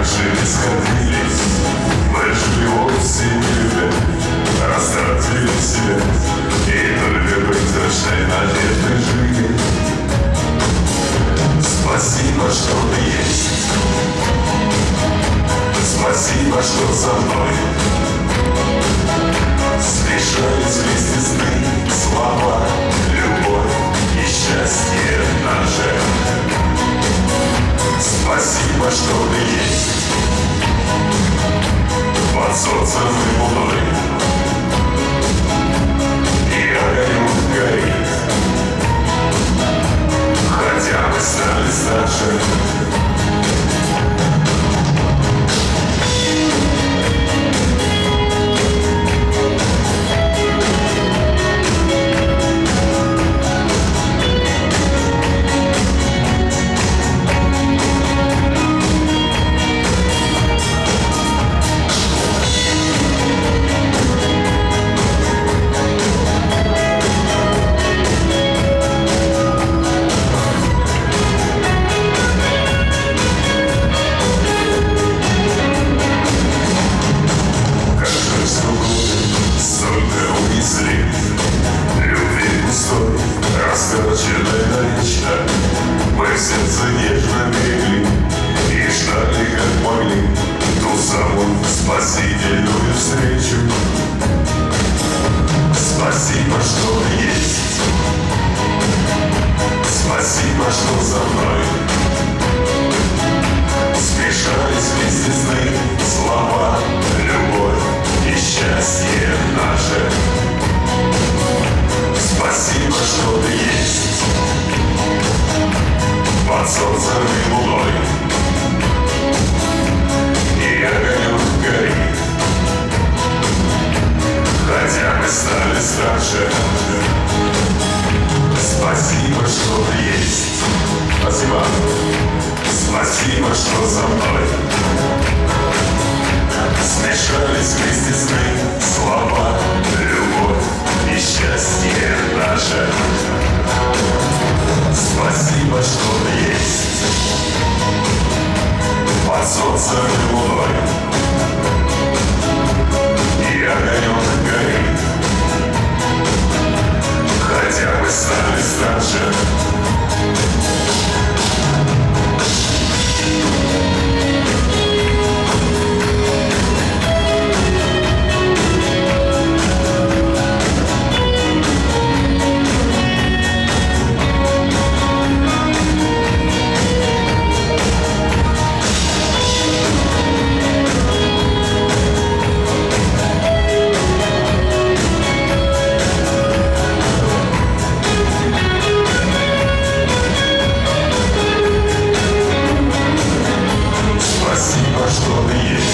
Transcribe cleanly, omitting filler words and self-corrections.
же не сходились, мы жили осень и любя, растратили себя, и только призрачной надеждой жили. Спасибо, что ты есть, спасибо, что со мной. Смешались вместе сны, слова, любовь и счастье наше. Спасибо, что ты есть под солнцем и луной, и огонек горит, хотя мы стали старше. Растраченная навечно, мы в сердце нежно берегли и ждали, как могли, ту самую спасительную встречу. Спасибо, что есть, спасибо, что за мной. Смешались вместе сны, слова, любовь и счастье наше. Спасибо, что ты есть под солнцем и луной, и огонек горит, хотя мы стали старше. Спасибо, что ты есть, спасибо, спасибо, что со мной. Смешались вместе сны, слова, любовь и счастье наше. Спасибо, что ты есть под солнцем и луной, и огонек горит, хотя мы стали старше. Спасибо, что ты есть.